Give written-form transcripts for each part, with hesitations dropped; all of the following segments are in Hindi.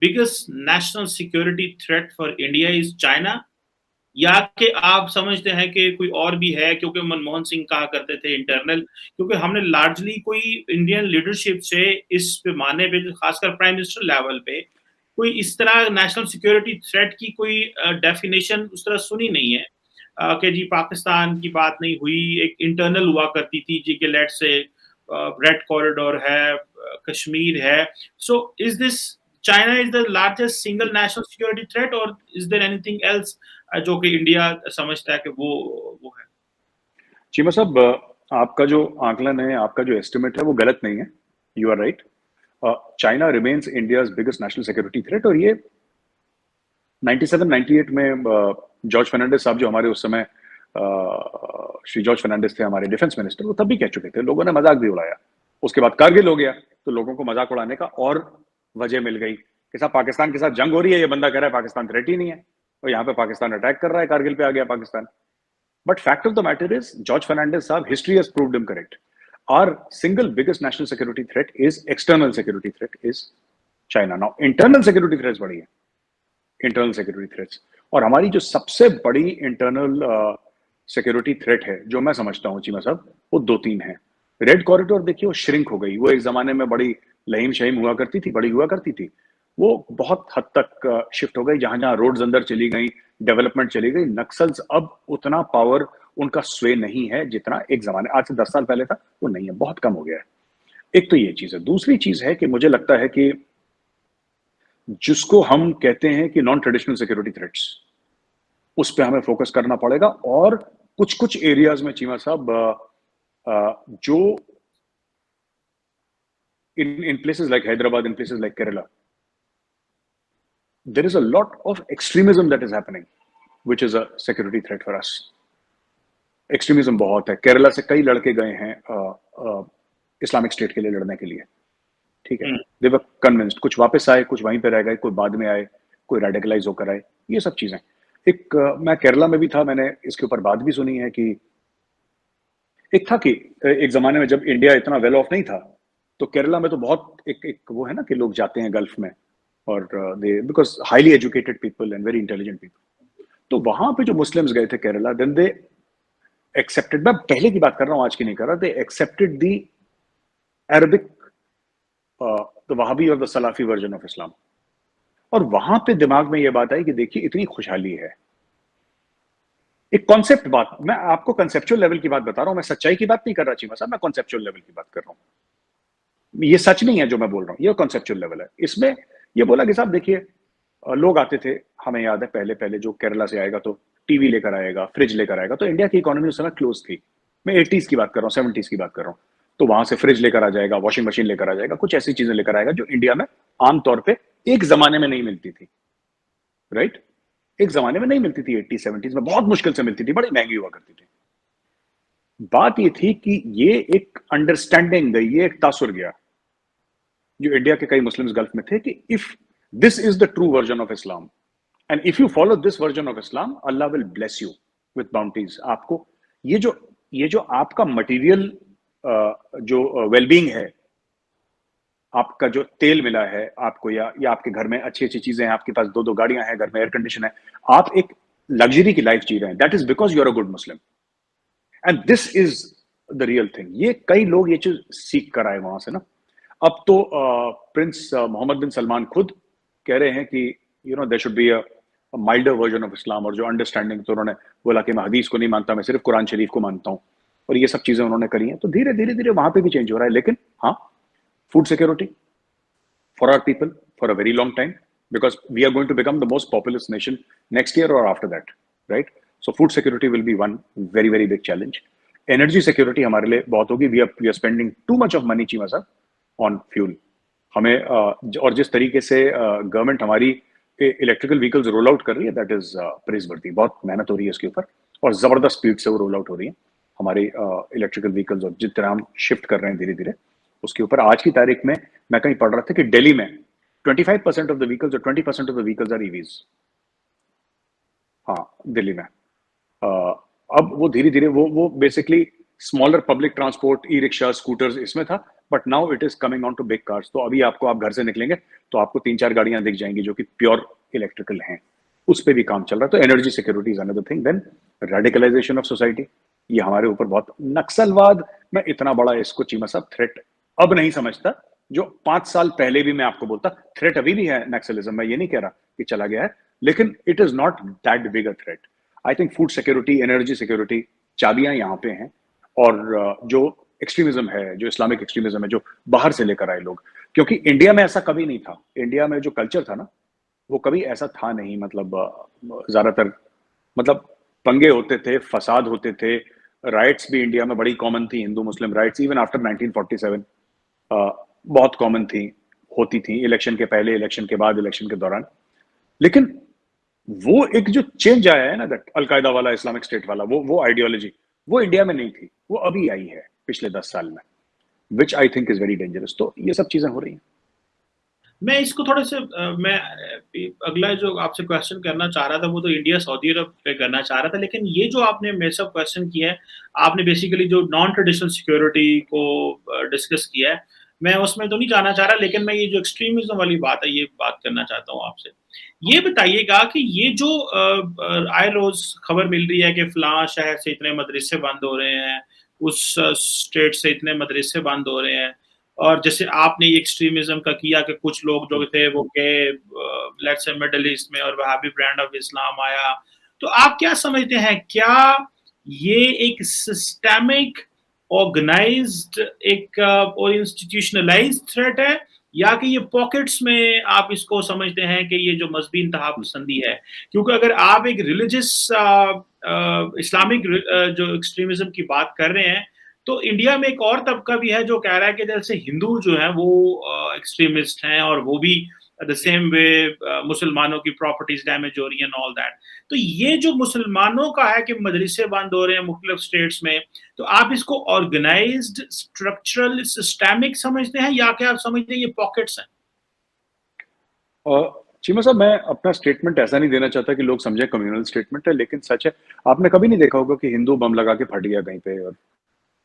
biggest national security threat for India is China, या कि आप समझते हैं कि कोई और भी है, क्योंकि मनमोहन सिंह कहा करते थे इंटरनल, क्योंकि हमने लार्जली कोई इंडियन लीडरशिप से इस पैमाने पे, खासकर प्राइम मिनिस्टर लेवल पे, कोई इस तरह नेशनल सिक्योरिटी थ्रेट की कोई डेफिनेशन उस तरह सुनी नहीं है, कि जी पाकिस्तान की बात नहीं हुई, एक इंटरनल हुआ करती थी जी, कि लेट्स से रेड कॉरिडोर है, कश्मीर है। So is this China is the largest single national security threat, और इज देयर एनीथिंग एल्स जो कि इंडिया समझता है कि वो है? चीमा साहब, आपका जो आकलन है, आपका जो एस्टिमेट है, वो गलत नहीं है। You are right. China remains India's biggest national security threat, और ये 97-98 में जॉर्ज फर्नांडिस साहब, जो हमारे उस समय श्री जॉर्ज फर्नांडिस थे हमारे डिफेंस मिनिस्टर, वो तब भी कह चुके थे। लोगों ने मजाक भी उड़ाया। उसके बाद कारगिल हो गया, तो लोगों को मजाक उड़ाने का और वजह मिल गई कि साहब पाकिस्तान के साथ जंग हो रही है, ये बंदा कह रहा है पाकिस्तान थ्रेट ही नहीं है, और यहाँ पे पाकिस्तान अटैक कर रहा है, कारगिल पे आ गया Pakistan. But fact of the matter is, George Fernandez साहब, history has proved him correct. Our single biggest national security threat is external security threat is China. Now, internal security threats बड़ी है, internal security threats. और हमारी जो सबसे बड़ी internal security threat है, जो मैं समझता हूँ चीमा साहब, वो 2-3 है। रेड कॉरिडोर देखिए, वो श्रिंक हो गई। वो एक जमाने में बड़ी लहीम शहीम हुआ करती थी, बड़ी हुआ करती थी। वो बहुत हद तक शिफ्ट हो गई। जहां जहां रोड्स अंदर चली गई, डेवलपमेंट चली गई, नक्सल्स अब उतना पावर उनका स्वे नहीं है जितना एक जमाने, आज से 10 साल पहले था, वो नहीं है, बहुत कम हो गया है। एक तो ये चीज है। दूसरी चीज है कि मुझे लगता है कि जिसको हम कहते हैं कि नॉन ट्रेडिशनल सिक्योरिटी थ्रेट्स, उस पर हमें फोकस करना पड़ेगा। और कुछ कुछ एरियाज में चीमा साहब, जो in places like Hyderabad, in places like Kerala, there is a lot of extremism that is happening, which is a security threat for us. Extremism बहुत है। केरला से कई लड़के गए हैं इस्लामिक स्टेट के लिए लड़ने के लिए, ठीक है। दे वर कन्विंस्ड, कुछ वापस आए, कुछ वहीं पे रह गए, कोई बाद में आए, कोई रेडिकलाइज होकर आए, ये सब चीजें। एक मैं केरला में भी था, मैंने इसके ऊपर बात भी सुनी है कि एक था कि एक जमाने में जब इंडिया इतना वेल ऑफ नहीं था, तो केरला में तो बहुत एक वो है ना कि लोग जाते हैं गल्फ में, और they because highly educated people and very intelligent people, तो वहां पे जो मुस्लिम्स गए थे केरला, देन दे एक्सेप्टेड, मैं पहले की बात कर रहा हूं, आज की नहीं कर रहा, they accepted the Arabic, the Wahhabi और the Salafi version of Islam. और वहां पे दिमाग में ये बात आई कि देखिए इतनी खुशहाली है। एक कॉन्सेप्ट बात, मैं आपको कंसेप्चुअल लेवल की बात बता रहा हूं, मैं सच्चाई की बात नहीं कर रहा चीमा साहब, मैं कॉन्सेप्चुअल लेवल की बात कर रहा हूं। ये सच नहीं है जो मैं बोल रहा हूं, ये कॉन्सेप्चुअल लेवल है। इसमें ये बोला कि साहब देखिए, लोग आते थे, हमें याद है पहले पहले जो केरला से आएगा तो टीवी लेकर आएगा, फ्रिज लेकर आएगा। तो इंडिया की इकोनॉमी उस समय क्लोज थी, मैं 80s की बात कर रहा हूँ, 70s की बात कर रहा हूँ। तो वहां से फ्रिज लेकर आ जाएगा, वॉशिंग मशीन लेकर आ जाएगा, कुछ ऐसी चीजें लेकर आएगा जो इंडिया में आमतौर पर एक जमाने में नहीं मिलती थी, राइट। एक जमाने में नहीं मिलती थी, 80s-70s में बहुत मुश्किल से मिलती थी, बड़ी महंगी हुआ करती थी। बात ये थी कि ये एक अंडरस्टैंडिंग गई, ये एक तासुर गया जो इंडिया के कई मुस्लिम्स गल्फ में थे कि if this is the true version of Islam and if you follow this version of Islam, Allah will bless you with bounties. आपको ये जो आपका मटेरियल जो वेलबींग है, आपका जो तेल मिला है आपको, या आपके घर में अच्छी अच्छी चीजें हैं, आपके पास 2-2 गाड़ियां हैं, घर में एयर कंडीशन है, आप एक लग्जरी की लाइफ जी रहे हैं, that is because you are a good Muslim and this is the real thing. ये कई लोग ये चीज सीख कर आए वहां से ना। अब तो प्रिंस मोहम्मद बिन सलमान खुद कह रहे हैं कि there should be a milder version of Islam, और जो अंडरस्टैंडिंग, तो उन्होंने बोला कि मैं हदीस को नहीं मानता, मैं सिर्फ कुरान शरीफ को मानता हूं, और ये सब चीजें उन्होंने करी हैं। तो धीरे धीरे धीरे वहां पे भी चेंज हो रहा है। लेकिन हाँ, food security for our people for a very long time, because we are going to become the most populous nation next year or after that, right? So food security will be one very very big challenge. Energy security हमारे लिए बहुत होगी। we are spending too much of money Cheema साहब on fuel। हमें और जिस तरीके से गवर्नमेंट हमारी इलेक्ट्रिकल व्हीकल्स रोल आउट कर रही है, दैट इज प्रेजवर्दी। बहुत मेहनत हो रही है इसके ऊपर, और जबरदस्त स्पीड से वो रोल आउट हो रही है हमारी इलेक्ट्रिकल व्हीकल्स, और जिस तरह हम शिफ्ट कर रहे हैं धीरे धीरे उसके ऊपर। आज की तारीख में मैं कहीं पढ़ रहा था कि दिल्ली में 25% ऑफ द व्हीकल्स और 20% of the vehicles are EVs. हाँ, दिल्ली में अब वो धीरे धीरे वो basically smaller public transport, e rickshaw, scooters इसमें था, but now it is coming on to big cars. तो अभी आपको, आप घर से निकलेंगे तो आपको 3-4 गाड़ियां दिख जाएंगी जो कि प्योर इलेक्ट्रिकल हैं, उस पे भी काम चल रहा है। तो energy security is another thing. Then radicalisation of society, ये हमारे ऊपर बहुत, नक्सलवाद में इतना बड़ा इसको चीमा साहब थ्रेट अब नहीं समझता, जो 5 साल पहले भी मैं आपको बोलता थ्रेट अभी भी है नक्सलिज्म। मैं ये नहीं कह रहा कि चला गया है, लेकिन it is not that big a threat. I think food security, energy security, चाबियां यहाँ पे हैं। और जो एक्सट्रीमिज्म है, जो इस्लामिक एक्सट्रीमिज्म है, जो बाहर से लेकर आए लोग, क्योंकि इंडिया में ऐसा कभी नहीं था। इंडिया में जो कल्चर था ना, वो कभी ऐसा था नहीं। मतलब ज्यादातर, मतलब पंगे होते थे, फसाद होते थे, राइट्स भी इंडिया में बड़ी कॉमन थी, हिंदू मुस्लिम राइट्स इवन आफ्टर 1947 बहुत कॉमन थी, होती थी, इलेक्शन के पहले, इलेक्शन के बाद, इलेक्शन के दौरान। लेकिन वो एक जो चेंज आया है ना, दैट अलकायदा वाला, इस्लामिक स्टेट वाला, वो आइडियोलॉजी, वो इंडिया में नहीं थी, वो अभी आई है पिछले 10 साल में, which I think is very dangerous. तो ये सब चीजें हो रही हैं। मैं इसको थोड़े से मैं अगला जो आपसे क्वेश्चन करना चाह रहा था वो तो इंडिया सऊदी अरब पे करना चाह रहा था, लेकिन ये जो आपने मेरे से क्वेश्चन किया है, आपने बेसिकली जो नॉन ट्रेडिशनल सिक्योरिटी को डिस्कस किया है, मैं उसमें तो नहीं जाना चाह रहा, लेकिन मैं ये जो एक्सट्रीमिज्म वाली बात है, ये बात करना चाहता हूँ आपसे। ये बताइएगा कि ये जो आए रोज खबर मिल रही है कि फलां शहर से इतने मदरसे बंद हो रहे हैं, उस स्टेट से इतने मदरसे बंद हो रहे हैं, और जैसे आपने ये एक्सट्रीमिज्म का किया कि कुछ लोग जो थे वो गए लेट्स से मिडिल ईस्ट में और वहाबी ब्रांड ऑफ इस्लाम आया, तो आप क्या समझते हैं, क्या ये एक सिस्टेमिक ऑर्गेनाइज्ड एक और इंस्टीट्यूशनलाइज्ड थ्रेट है, या कि ये पॉकेट्स में आप इसको समझते हैं कि ये जो मजहबी इंतहा पसंदी है? क्योंकि अगर आप एक रिलीजियस इस्लामिक जो एक्सट्रीमिज्म की बात कर रहे हैं, तो इंडिया में एक और तबका भी है जो कह रहा है कि जैसे हिंदू जो है वो एक्सट्रीमिस्ट हैं, और वो भी द सेम वे मुसलमानों की प्रॉपर्टीज डैमेज हो रही है, ऑल दैट। तो ये जो मुसलमानों का है कि मदरसे बंद हो रहे हैं मुख्तलिफ स्टेट्स में, तो आप इसको ऑर्गेनाइज्ड, स्ट्रक्चरल, सिस्टेमिक समझते हैं, या क्या आप समझते हैं ये पॉकेट्स हैं? चीमा साहब, मैं अपना स्टेटमेंट ऐसा नहीं देना चाहता कि लोग समझे कम्युनल स्टेटमेंट है, लेकिन सच है, आपने कभी नहीं देखा होगा कि हिंदू बम लगा के फट गया कहीं पे और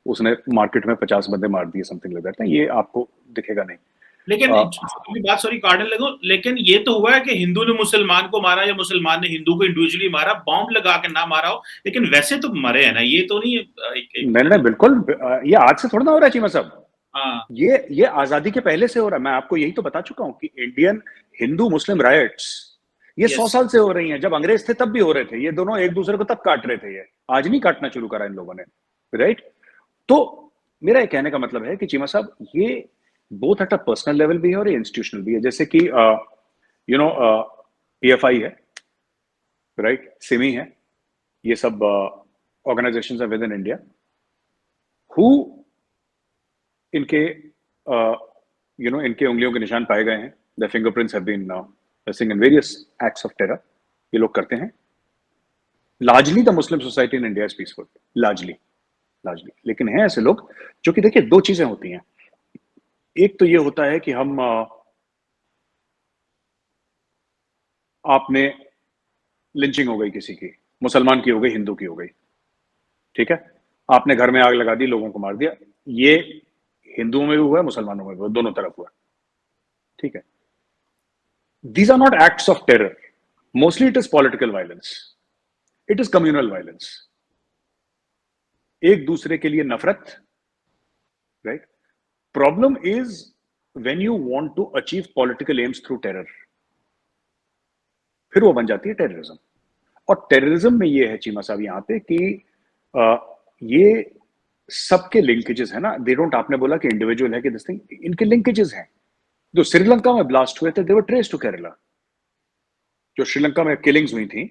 उसने मार्केट में 50 बंदे मार दिए, समथिंग लाइक दैट। ये आपको दिखेगा नहीं। लेकिन अ, अपनी बात सॉरी काटने लगूं, लेकिन ये तो हुआ है कि हिंदू ने मुसलमान को मारा या मुसलमान ने हिंदू को इंडिविजुअली मारा, बॉम्ब लगा के ना मारा हो, लेकिन वैसे तो मरे हैं ना, ये तो नहीं नहीं, बिल्कुल, ये आज से थोड़ा ना हो रहा है चीमा साहब। हाँ, ये आजादी के पहले से हो रहा है। मैं आपको यही तो बता चुका हूं कि इंडियन हिंदू मुस्लिम राइट्स ये 100 यस, साल से हो रही हैं। जब अंग्रेज थे तब भी हो रहे थे, ये दोनों एक दूसरे को तब काट रहे थे, ये आज नहीं काटना शुरू करा इन लोगों ने, राइट? तो मेरा ये कहने का मतलब है कि चीमा साहब, ये both at a personal level भी है और इंस्टीट्यूशनल भी है। जैसे कि यू नो पीएफआई है, राइट, सिमी है, ये सब ऑर्गेनाइजेशंस है विद इन इंडिया, हु इनके इनके उंगलियों के निशान पाए गए हैं। The fingerprints have been missing in various acts of terror, ये लोग करते हैं। Largely the Muslim society in India is peaceful, largely. लेकिन हैं ऐसे लोग जो कि, देखिए, दो चीजें होती हैं। एक तो ये होता है कि हम आपने लिंचिंग हो गई किसी की, मुसलमान की हो गई, हिंदू की हो गई, ठीक है, आपने घर में आग लगा दी, लोगों को मार दिया, ये हिंदुओं में भी हुआ है, मुसलमानों में भी हुआ, दोनों तरफ हुआ, ठीक है। These are not acts of terror. Mostly it is political violence. It is communal violence. एक दूसरे के लिए नफरत, right? Problem is when you want to achieve political aims through terror. फिर वो बन जाती है टेररिज्म। और टेररिज्म में ये है चीमा साहब यहाँ पे कि ये सबके लिंकेजेस है ना, दे डोंट, आपने बोला कि इंडिविजुअल है कि दिस थिंग, इनके लिंकेजेस हैं। जो श्रीलंका में ब्लास्ट हुए थे, दे वर ट्रेस टू केरला। जो श्रीलंका में किलिंग्स हुई थी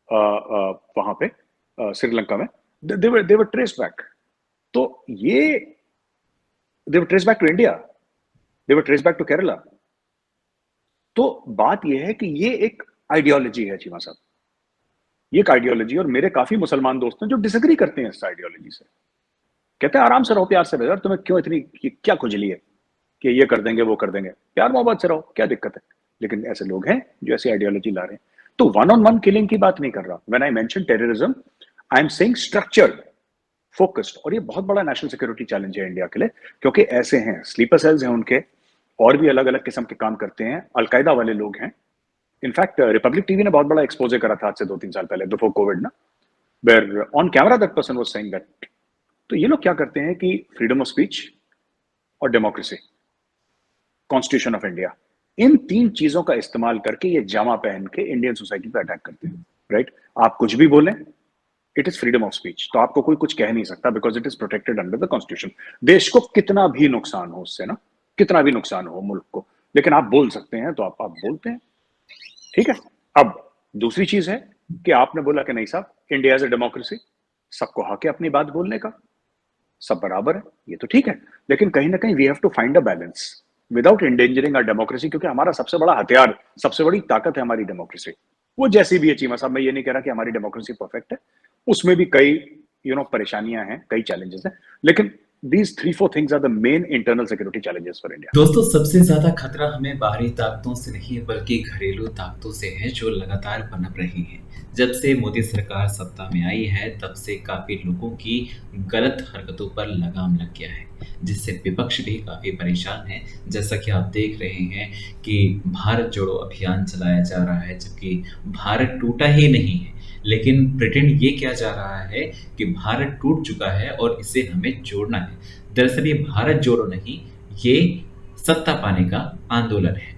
वहां पे श्रीलंका में, दे वर ट्रेस बैक। तो ये they were trace back to India, they were trace back to Kerala. तो बात यह है कि ये एक आइडियोलॉजी है चीमा साहब, ये एक आइडियोलॉजी। और मेरे काफी मुसलमान दोस्त हैं जो डिसएग्री करते हैं इस आइडियोलॉजी से, कहते हैं आराम से रहो, प्यार से रहो, तुम्हें क्यों इतनी क्या खुजली है कि ये कर देंगे वो कर देंगे, प्यार मोहब्बत से रहो, क्या दिक्कत है। लेकिन ऐसे लोग हैं जो ऐसी आइडियोलॉजी ला रहे हैं। तो वन ऑन वन किलिंग की बात नहीं कर रहा। When I mention terrorism, I am saying structured focused, और ये बहुत बड़ा नेशनल सिक्योरिटी चैलेंज है इंडिया के लिए, क्योंकि ऐसे हैं, स्लीपर सेल्स हैं उनके, और भी अलग अलग किस्म के काम करते हैं, अलकायदा वाले लोग हैं। इनफैक्ट रिपब्लिक टीवी ने बहुत बड़ा एक्सपोजे करा था आज से 2-3 साल पहले, बिफोर कोविड ना, where on camera that person was saying that. तो ये लोग क्या करते हैं कि फ्रीडम ऑफ स्पीच और डेमोक्रेसी, कॉन्स्टिट्यूशन ऑफ इंडिया, इन 3 चीजों का इस्तेमाल करके ये जामा पहन के इंडियन सोसाइटी पे अटैक करते हैं, राइट? आप कुछ भी बोलें, it is freedom of speech, तो आपको कोई कुछ कह नहीं सकता, because it is protected under the constitution. देश को कितना भी नुकसान हो उससे ना, कितना भी नुकसान हो मुल्क को, लेकिन आप बोल सकते हैं, तो आप बोलते हैं, ठीक है। अब दूसरी चीज है कि आपने बोला कि नहीं साहब, इंडिया इज अ डेमोक्रेसी, सबको हक है अपनी बात बोलने का, सब बराबर है, ये तो ठीक है, लेकिन कहीं ना कहीं we have to find a balance without endangering our democracy, क्योंकि हमारा सबसे बड़ा हथियार, सबसे बड़ी ताकत है हमारी डेमोक्रेसी। वो जैसी भी है चीमा साहब, मैं ये नहीं कह रहा कि हमारी डेमोक्रेसी परफेक्ट है, उसमें भी कई परेशानियां हैं, कई चैलेंजेस हैं, लेकिन these 3-4 things are the main internal security challenges for India. दोस्तों, सबसे ज्यादा खतरा हमें बाहरी ताकतों से नहीं बल्कि घरेलू ताकतों से है, जो लगातार पनप रही हैं। जब से मोदी सरकार सत्ता में आई है, तब से काफी लोगों की गलत हरकतों पर लगाम लग गया है, जिससे विपक्ष भी काफी परेशान है। जैसा कि आप देख रहे हैं कि भारत जोड़ो अभियान चलाया जा रहा है, जबकि भारत टूटा ही नहीं है, लेकिन प्रिटेंड ये किया जा रहा है कि भारत टूट चुका है और इसे हमें जोड़ना है। दरअसल ये भारत जोड़ो नहीं, ये सत्ता पाने का आंदोलन है।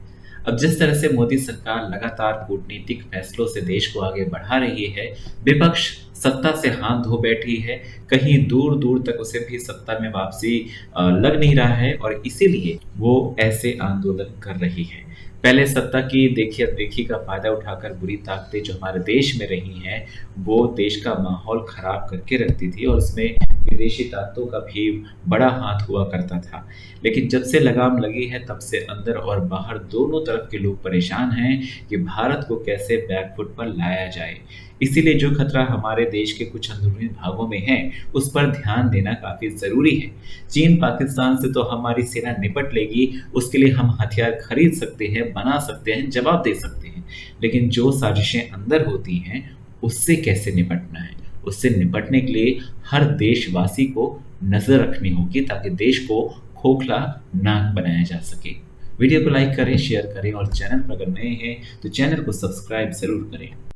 अब जिस तरह से मोदी सरकार लगातार कूटनीतिक फैसलों से देश को आगे बढ़ा रही है, विपक्ष सत्ता से हाथ धो बैठी है, कहीं दूर दूर तक उसे भी सत्ता में वापसी लग नहीं रहा है, और इसीलिए वो ऐसे आंदोलन कर रही है। पहले सत्ता की देखी का फायदा उठाकर बुरी ताकतें जो हमारे देश में रही हैं, वो देश का माहौल खराब करके रखती थी, और उसमें विदेशी ताकतों का भी बड़ा हाथ हुआ करता था। लेकिन जब से लगाम लगी है, तब से अंदर और बाहर दोनों तरफ के लोग परेशान हैं कि भारत को कैसे बैकफुट पर लाया जाए। इसीलिए जो खतरा हमारे देश के कुछ अंदरूनी भागों में है, उस पर ध्यान देना काफी जरूरी है। चीन पाकिस्तान से तो हमारी सेना निपट लेगी, उसके लिए हम हथियार खरीद सकते हैं, बना सकते हैं, जवाब दे सकते हैं, लेकिन जो साजिशें अंदर होती हैं, उससे कैसे निपटना है, उससे निपटने के लिए हर देशवासी को नजर रखनी होगी, ताकि देश को खोखला नाक बनाया जा सके। वीडियो को लाइक करें, शेयर करें, और चैनल पर अगर नए हैं तो चैनल को सब्सक्राइब जरूर करें।